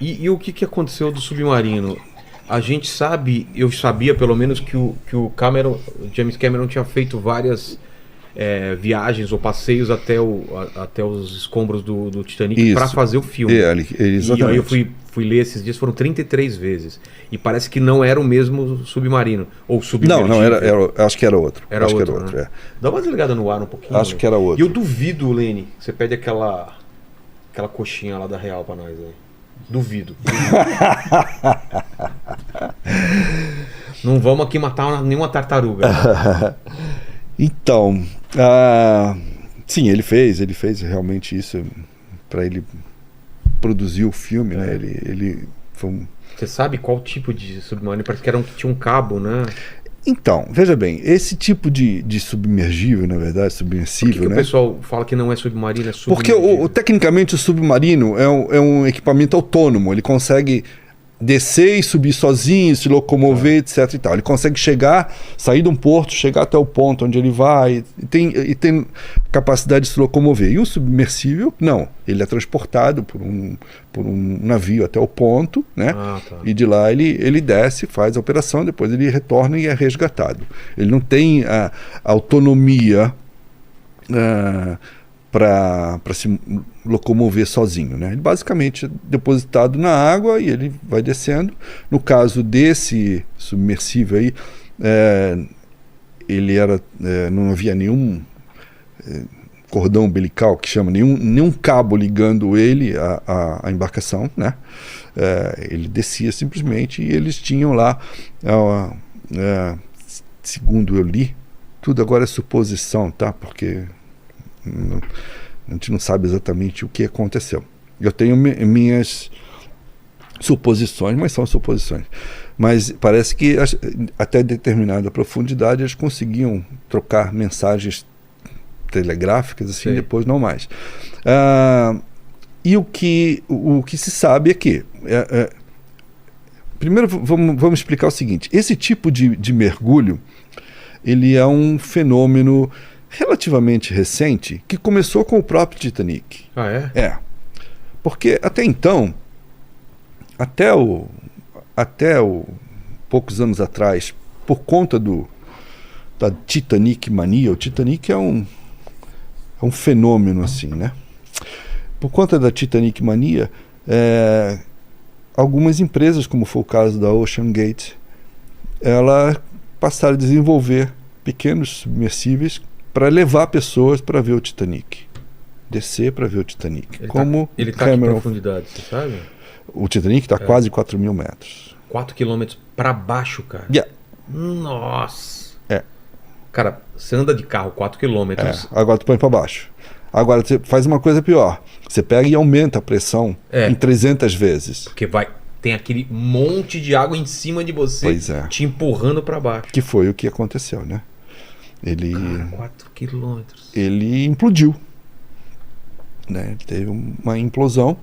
E o que aconteceu do submarino? A gente sabe, eu sabia pelo menos que o James Cameron tinha feito várias viagens ou passeios até os escombros do Titanic para Isso. fazer o filme. Exatamente. E aí eu fui ler esses dias, foram 33 vezes. E parece que não era o mesmo submarino. Ou submergível. Não, acho que era outro. Era outro, né? Dá uma desligada no ar um pouquinho. Acho que era outro. E eu duvido, Lene, que você pede aquela coxinha lá da Real pra nós aí. Duvido. Não vamos aqui matar nenhuma tartaruga. Então, sim, ele fez realmente isso para ele produzir o filme, né? Ele foi Você sabe qual tipo de submarino? Parece que era que tinha um cabo, né? Então, veja bem, esse tipo de submergível, na verdade, submersível, Por que o pessoal fala que não é submarino, é submergível? Porque tecnicamente o submarino é um equipamento autônomo, ele consegue descer e subir sozinho, se locomover, etc e tal. Ele consegue sair de um porto, chegar até o ponto onde ele vai, e tem capacidade de se locomover. E o submersível, não. Ele é transportado por um navio até o ponto, né? E de lá ele desce, faz a operação, depois ele retorna e é resgatado. Ele não tem a autonomia para se locomover sozinho, né? Ele basicamente é depositado na água e ele vai descendo. No caso desse submersível aí, não havia nenhum cordão umbilical, que chama, nenhum cabo ligando ele à embarcação, né? Ele descia simplesmente e eles tinham lá, segundo eu li, tudo agora é suposição, tá? Porque a gente não sabe exatamente o que aconteceu. Eu tenho minhas suposições, mas são suposições. Mas parece que até determinada profundidade eles conseguiam trocar mensagens telegráficas, assim, depois não mais. E o que se sabe é que... primeiro vamos explicar o seguinte. Esse tipo de mergulho, ele é um fenômeno relativamente recente, que começou com o próprio Titanic. Ah, é? Porque até então, até poucos anos atrás, por conta da Titanic mania, o Titanic é um fenômeno assim, né? Por conta da Titanic mania, algumas empresas, como foi o caso da Ocean Gate, ela passaram a desenvolver pequenos submersíveis para levar pessoas para ver o Titanic. Descer para ver o Titanic. Ele está em profundidade, você sabe? O Titanic está quase 4.000 metros. 4 quilômetros para baixo, cara? Nossa! Cara, você anda de carro 4 quilômetros. Agora tu põe para baixo. Agora você faz uma coisa pior. Você pega e aumenta a pressão em 300 vezes. Porque tem aquele monte de água em cima de você, te empurrando para baixo. Que foi o que aconteceu, né? Cara, 4 quilômetros. Ele implodiu, né? Teve uma implosão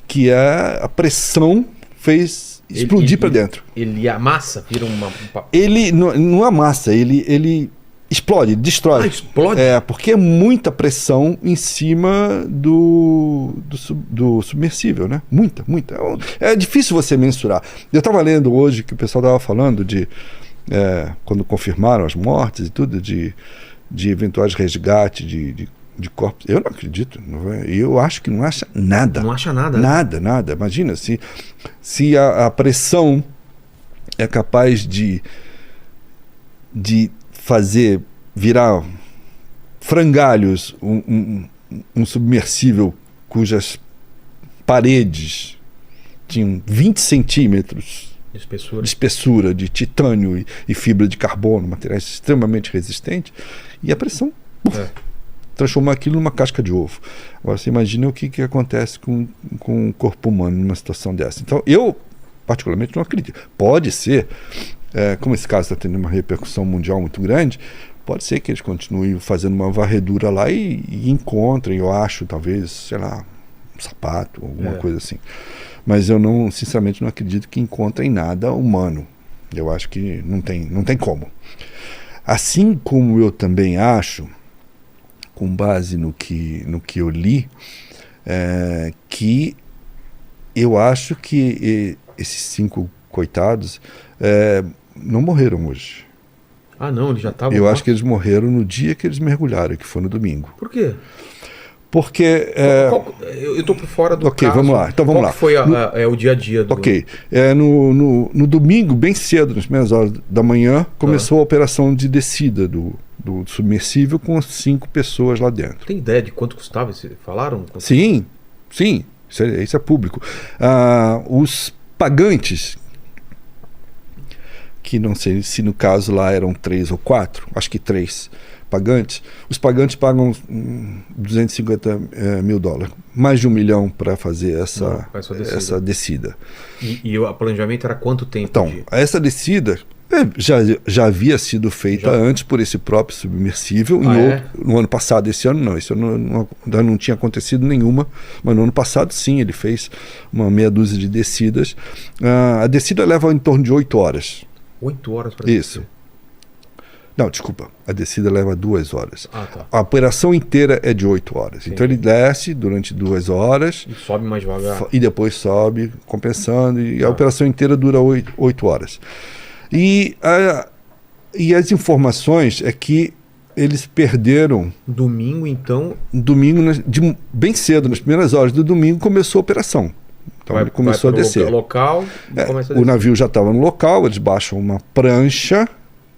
que a pressão fez explodir para dentro. Ele amassa, vira uma... Ele não amassa, ele explode, destrói. Explode? Porque é muita pressão em cima do submersível, né? Muita. É difícil você mensurar. Eu estava lendo hoje que o pessoal estava falando de... quando confirmaram as mortes e tudo, de eventuais resgates de corpos. Eu não acredito. Eu acho que não acha nada. Não acha nada? Nada. Imagina, se a pressão é capaz de fazer virar frangalhos um submersível cujas paredes tinham 20 centímetros de espessura, de titânio e fibra de carbono, materiais extremamente resistentes, e a pressão transformou aquilo numa casca de ovo. Agora você imagina o que acontece com o corpo humano numa situação dessa. Então eu particularmente não acredito. Pode ser, como esse caso está tendo uma repercussão mundial muito grande, pode ser que eles continuem fazendo uma varredura lá e encontrem, eu acho, talvez, sei lá, um sapato, alguma coisa assim. Mas eu sinceramente não acredito que encontrem nada humano. Eu acho que não tem como. Assim como eu também acho, com base no que eu li, que Eu acho que esses 5 coitados não morreram hoje. Ah, não, eles já estavam... Eu acho que eles morreram no dia que eles mergulharam, que foi no domingo. Por quê? Porque... eu estou por fora do Ok, caso. vamos lá. Então vamos lá. Qual que foi o dia a dia do... Ok. No domingo, bem cedo, nas primeiras horas da manhã, começou a operação de descida do submersível com 5 pessoas lá dentro. Tem ideia de quanto custava? Falaram? Sim. Isso é público. Os pagantes, que não sei se no caso lá eram 3 ou 4, acho que 3 pagantes, os pagantes pagam $250 mil, mais de $1 milhão para fazer essa descida. E o planejamento era quanto tempo? Então, essa descida já havia sido feita antes por esse próprio submersível, no ano passado. Esse ano não, ainda não tinha acontecido nenhuma, mas no ano passado sim, ele fez uma meia dúzia de descidas. A descida leva em torno de 8 horas. 8 horas para isso. Não, desculpa, a descida leva 2 horas. Tá. A operação inteira é de 8 horas. Sim. Então ele desce durante 2 horas. E sobe mais devagar. E depois sobe, compensando. E a operação inteira dura 8 horas. E as informações é que eles perderam... Domingo, então... Domingo, bem cedo, nas primeiras horas do domingo, começou a operação. Então ele começou a descer. Local, começa a descer. O navio já estava no local, eles baixam uma prancha,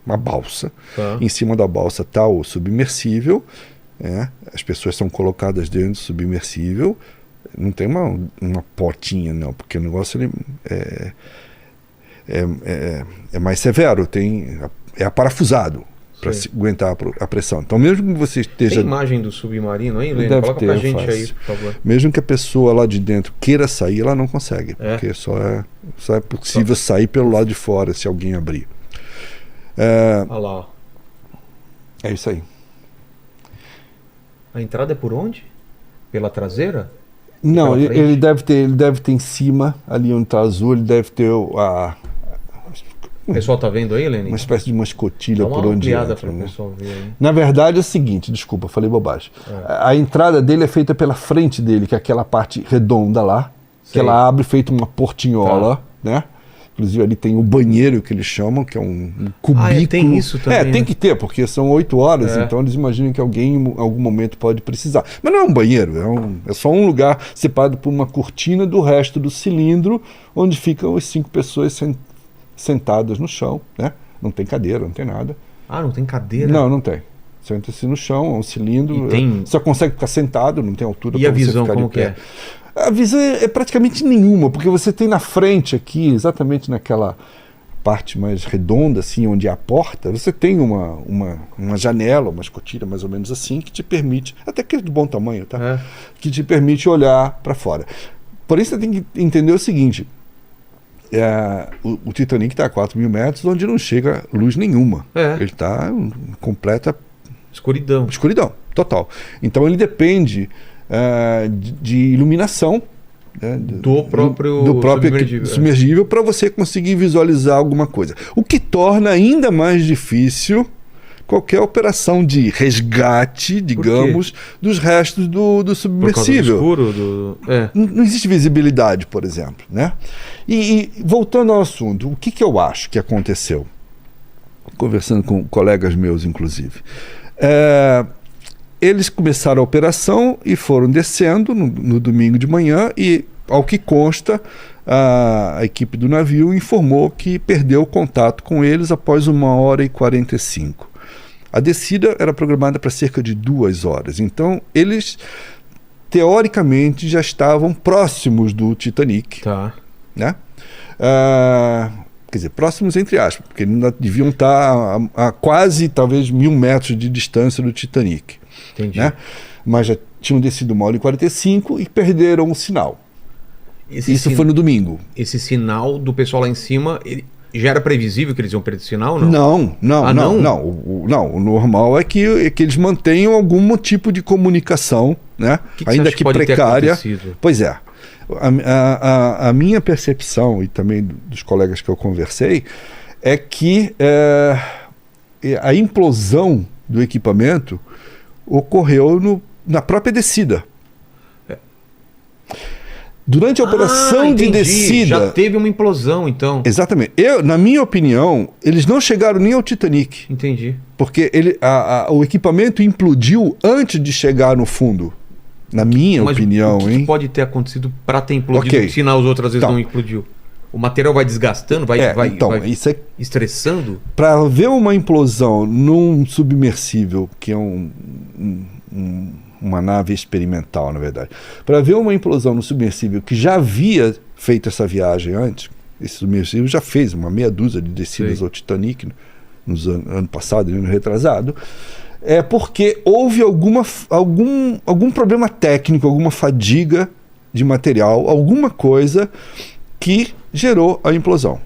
uma balsa. Em cima da balsa está o submersível. As pessoas são colocadas dentro do submersível. Não tem uma portinha, não, porque o negócio é mais severo, é aparafusado para aguentar a pressão. Então, mesmo que você esteja... Tem imagem do submarino aí, Lênin? Coloca pra gente aí, por favor. Mesmo que a pessoa lá de dentro queira sair, ela não consegue, porque só é possível sair pelo lado de fora, se alguém abrir. Olha lá, ó. É isso aí. A entrada é por onde? Pela traseira? Não, ele deve ter em cima, ali onde está azul, ele deve ter o pessoal tá vendo aí, Lênin? Uma espécie de uma escotilha por onde entra. Para o pessoal ver aí. Na verdade é o seguinte, desculpa, falei bobagem. A entrada dele é feita pela frente dele, que é aquela parte redonda lá, que ela abre feito uma portinhola, né? Inclusive ali tem o banheiro que eles chamam, que é um cubículo. Tem isso também. Tem que ter, porque são 8 horas, então eles imaginam que alguém em algum momento pode precisar. Mas não é um banheiro, é só um lugar separado por uma cortina do resto do cilindro, onde ficam as 5 pessoas sentadas no chão, né? Não tem cadeira, não tem nada. Não tem cadeira? Não tem. Senta-se no chão, é um cilindro. Só consegue ficar sentado, não tem altura. E a visão como que é? A visão é praticamente nenhuma, porque você tem na frente aqui, exatamente naquela parte mais redonda, assim, onde é a porta, você tem uma janela, uma escotilha mais ou menos assim, que te permite, até que é de bom tamanho, tá? Que te permite olhar para fora. Porém, você tem que entender o seguinte, o Titanic está a 4 mil metros, onde não chega luz nenhuma. Ele está em completa escuridão, total. Então ele depende de iluminação, né, do próprio submergível para você conseguir visualizar alguma coisa. O que torna ainda mais difícil qualquer operação de resgate, digamos, dos restos do submersível. Por causa do escuro? Não existe visibilidade, por exemplo, né? E voltando ao assunto, o que eu acho que aconteceu? Conversando com colegas meus, inclusive. Eles começaram a operação e foram descendo no domingo de manhã e, ao que consta, a equipe do navio informou que perdeu o contato com eles após 1h45. A descida era programada para cerca de 2 horas. Então, eles, teoricamente, já estavam próximos do Titanic. Né? Quer dizer, próximos entre aspas, porque ainda deviam estar a quase, talvez, 1.000 metros de distância do Titanic. Entendi. Né? Mas já tinham descido 1h45 e perderam o sinal. Isso foi no domingo. Esse sinal do pessoal lá em cima, já era previsível que eles iam perder o sinal, não? Não. O normal é que eles mantenham algum tipo de comunicação, né? Ainda que precária. Pois é. A minha percepção, e também dos colegas que eu conversei, é que a implosão do equipamento ocorreu na própria descida. Durante a operação de entendi. descida... Já teve uma implosão, então. Exatamente. Na minha opinião, eles não chegaram nem ao Titanic. Entendi. Porque o equipamento implodiu antes de chegar no fundo. Na minha opinião, o que hein? pode ter acontecido para ter implodido, Ok. se nas outras vezes Então. não implodiu? O material vai desgastando, vai Isso é estressando? para ver uma implosão num submersível, que é uma nave experimental, na verdade. Para ver uma implosão no submersível que já havia feito essa viagem antes, esse submersível já fez uma meia dúzia de descidas Sim. ao Titanic ano passado e ano retrasado, é porque houve algum problema técnico, alguma fadiga de material, alguma coisa que gerou a implosão.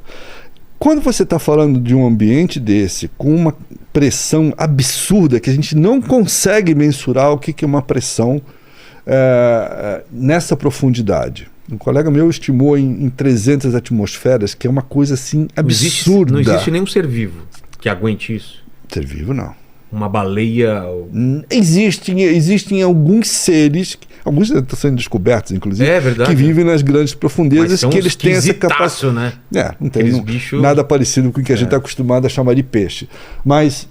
Quando você está falando de um ambiente desse, com uma pressão absurda, que a gente não consegue mensurar o que é uma pressão nessa profundidade. Um colega meu estimou em 300 atmosferas, que é uma coisa assim absurda. Não existe nenhum ser vivo que aguente isso. Ser vivo, não. Uma baleia... Existem alguns seres, alguns estão sendo descobertos, inclusive, que vivem nas grandes profundezas, que eles têm essa capacidade. Né? Não tem nada parecido com o que a gente está acostumado a chamar de peixe. Mas,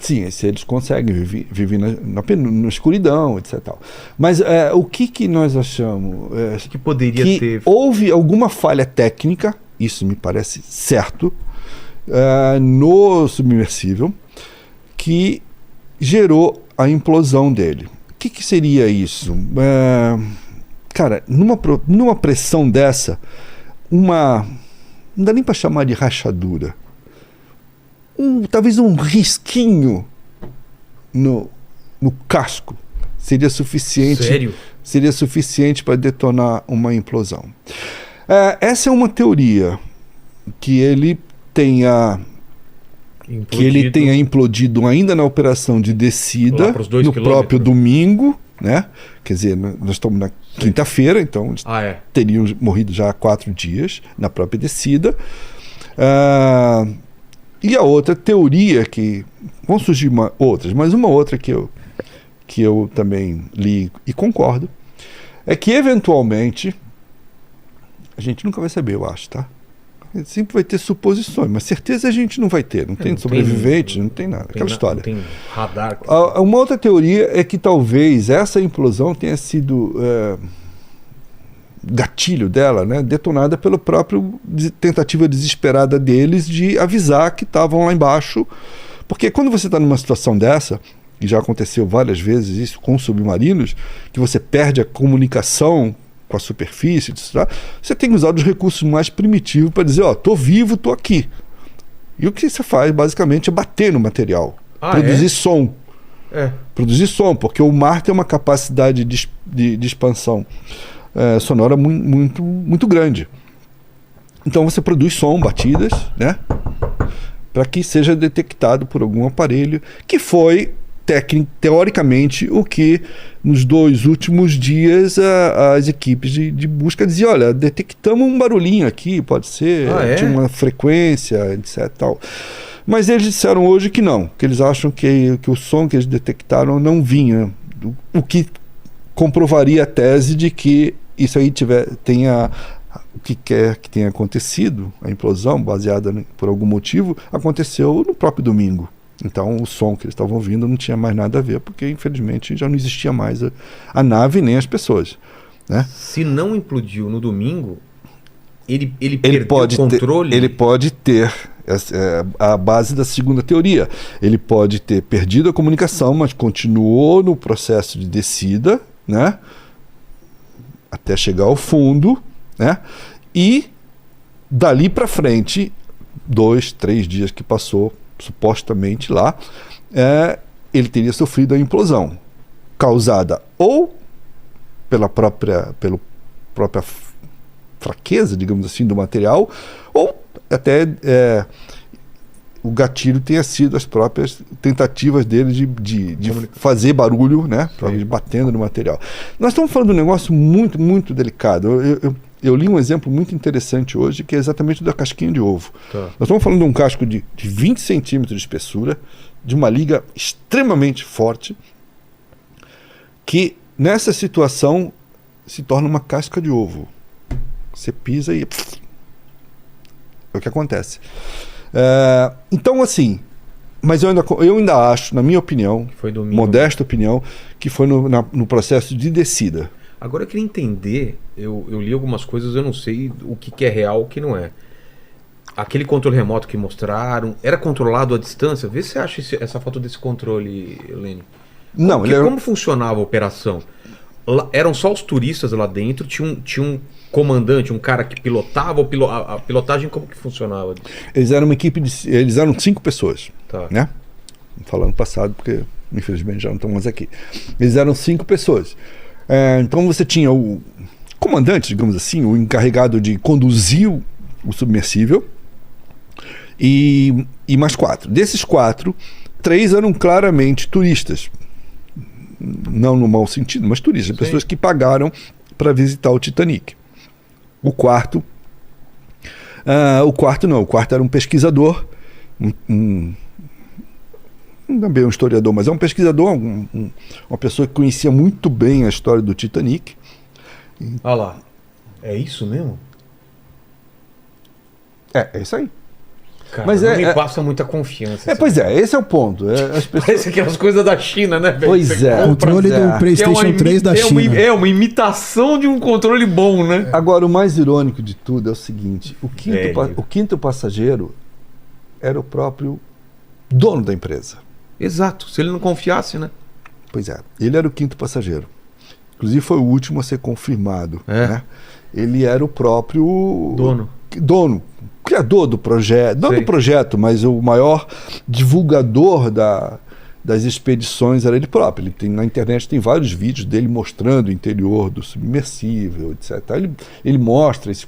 sim, esses seres conseguem viver na escuridão, etc. Mas o que nós achamos? Que poderia ter... Houve alguma falha técnica, isso me parece certo, no submersível, que gerou a implosão dele. O que seria isso? Cara, numa pressão dessa, não dá nem para chamar de rachadura. Talvez um risquinho no casco seria suficiente. Sério? Seria suficiente para detonar uma implosão. Essa é uma teoria que ele tenha implodido ainda na operação de descida, no próprio domingo, né? Quer dizer, nós estamos na quinta-feira, então teriam morrido já há 4 dias na própria descida. E a outra teoria vão surgir outras, mas uma outra que eu também li e concordo, é que eventualmente a gente nunca vai saber, eu acho, tá? Sempre vai ter suposições, mas certeza a gente não vai ter. Não tem sobrevivente, não tem nada. Aquela história. Não tem radar. Uma outra teoria é que talvez essa implosão tenha sido gatilho dela, né, detonada pela própria tentativa desesperada deles de avisar que estavam lá embaixo. Porque quando você está numa situação dessa, e já aconteceu várias vezes isso com submarinos, que você perde a comunicação com a superfície, você tem que usar os recursos mais primitivos para dizer, tô vivo, tô aqui. E o que você faz, basicamente, é bater no material. Produzir som. Produzir som, porque o mar tem uma capacidade de expansão sonora muito, muito grande. Então você produz som, batidas, né? Para que seja detectado por algum aparelho, que foi teoricamente o que nos 2 últimos dias as equipes de busca diziam, olha, detectamos um barulhinho aqui, pode ser de uma frequência, etc. Tal. Mas eles disseram hoje que não, que eles acham que o som que eles detectaram não vinha, o que comprovaria a tese de que isso aí tenha o que quer que tenha acontecido, a implosão baseada por algum motivo, aconteceu no próprio domingo. Então o som que eles estavam ouvindo não tinha mais nada a ver, porque infelizmente já não existia mais a nave nem as pessoas, né? Se não implodiu no domingo, ele perdeu o controle? Ele pode ter a base da segunda teoria. Ele pode ter perdido a comunicação, mas continuou no processo de descida, né? Até chegar ao fundo, né? E dali para frente, 2, 3 dias que passou supostamente lá, ele teria sofrido a implosão, causada ou pela própria fraqueza, digamos assim, do material, ou até o gatilho tenha sido as próprias tentativas dele de fazer barulho, né, batendo no material. Nós estamos falando de um negócio muito, muito delicado. Eu li um exemplo muito interessante hoje, que é exatamente da casquinha de ovo. Nós estamos falando de um casco de 20 centímetros de espessura, de uma liga extremamente forte, que nessa situação se torna uma casca de ovo. Você pisa e... é o que acontece. Então, assim... Mas eu ainda acho, na minha opinião, modesta opinião, que foi no processo de descida. Agora eu queria entender, eu li algumas coisas, eu não sei o que é real e o que não é. Aquele controle remoto que mostraram, era controlado à distância? Vê se você acha essa foto desse controle, Lênin. Não, como funcionava a operação? Eram só os turistas lá dentro, tinha um comandante, um cara que pilotava, a pilotagem como que funcionava? Eles eram uma equipe eles eram 5 pessoas, tá, né? Falando passado, porque infelizmente já não estão mais aqui. Eles eram 5 pessoas. Então você tinha o comandante, digamos assim, o encarregado de conduzir o submersível e mais 4. Desses 4, 3 eram claramente turistas. Não no mau sentido, mas turistas, sim, pessoas que pagaram para visitar o Titanic. O quarto era um pesquisador, não bem um historiador, mas é um pesquisador, uma pessoa que conhecia muito bem a história do Titanic. Olha lá, é isso mesmo? É isso aí. Cara, mas não me passa muita confiança. Pois é, esse é o ponto. As pessoas... Parece aquelas coisas da China, né, velho? Pois é. O controle do PlayStation 3 da China. É uma imitação de um controle bom, né? Agora, o mais irônico de tudo é o seguinte: o quinto passageiro era o próprio dono da empresa. Exato, se ele não confiasse, né? Pois é, ele era o 5º passageiro. Inclusive foi o último a ser confirmado. Né? Ele era o próprio dono. Criador do projeto, não do projeto, mas o maior divulgador das expedições era ele próprio. Na internet tem vários vídeos dele mostrando o interior do submersível, etc. Ele mostra esse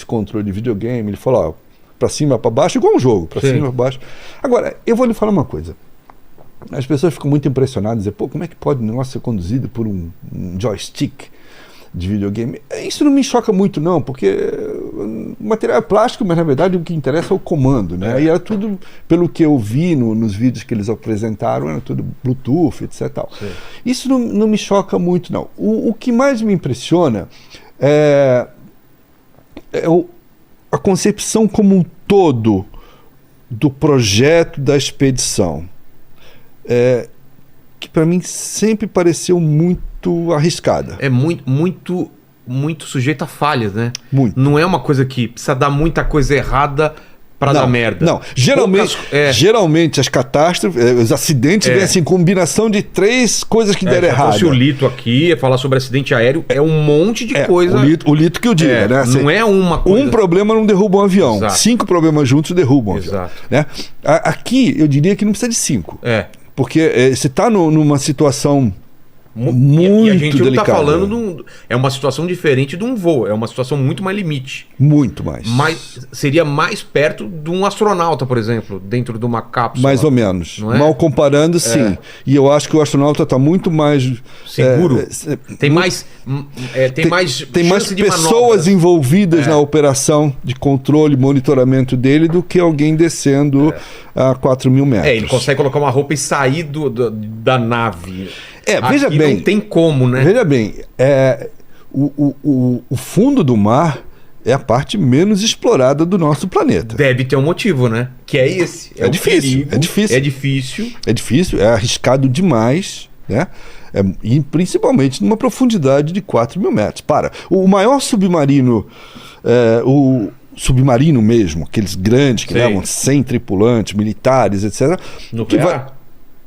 controle de videogame, ele fala, para cima, para baixo, igual um jogo, para cima, para baixo. Agora, eu vou lhe falar uma coisa. As pessoas ficam muito impressionadas, dizem, como é que pode um negócio ser conduzido por um joystick de videogame? Isso não me choca muito, não, porque o material é plástico, mas na verdade o que interessa é o comando, né? E era tudo, pelo que eu vi nos vídeos que eles apresentaram, era tudo Bluetooth, etc. Tal. Isso não me choca muito, não. O que mais me impressiona é a concepção como um todo do projeto da expedição, que para mim sempre pareceu muito arriscada. É muito sujeito a falhas, né? Muito. Não é uma coisa que precisa dar muita coisa errada para dar merda. Não, geralmente as catástrofes, os acidentes vêm assim, combinação de 3 coisas que deram errado. Se o Lito aqui falar sobre acidente aéreo, é um monte de coisa. O Lito que eu digo, né? Assim, não é uma coisa. Um problema não derruba um avião. Exato. 5 problemas juntos derrubam um Exato. avião. Né? Aqui, eu diria que não precisa de 5. Porque você está numa situação muito e a gente não está delicada. falando é uma situação diferente de um voo, é uma situação muito mais limite. Muito mais. Mas seria mais perto de um astronauta, por exemplo, dentro de uma cápsula. Mais ou menos. Não é? Mal comparando, sim. E eu acho que o astronauta está muito mais seguro. Tem mais pessoas envolvidas na operação de controle e monitoramento dele do que alguém descendo a 4.000 metros. Ele consegue colocar uma roupa e sair da nave. Veja bem. Não tem como, né? Veja bem, o fundo do mar é a parte menos explorada do nosso planeta. Deve ter um motivo, né? Que é esse. É difícil. É difícil, é arriscado demais, né? E principalmente numa profundidade de 4.000 metros. O maior submarino, o submarino mesmo, aqueles grandes que levam 100 tripulantes, militares, etc. Nuclear?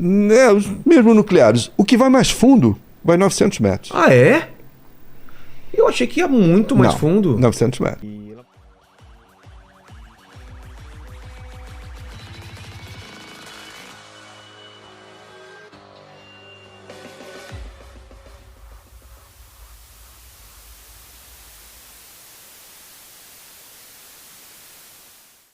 Mesmo nucleares. O que vai mais fundo vai 900 metros. Ah, é? Eu achei que ia muito mais fundo. 900 metros.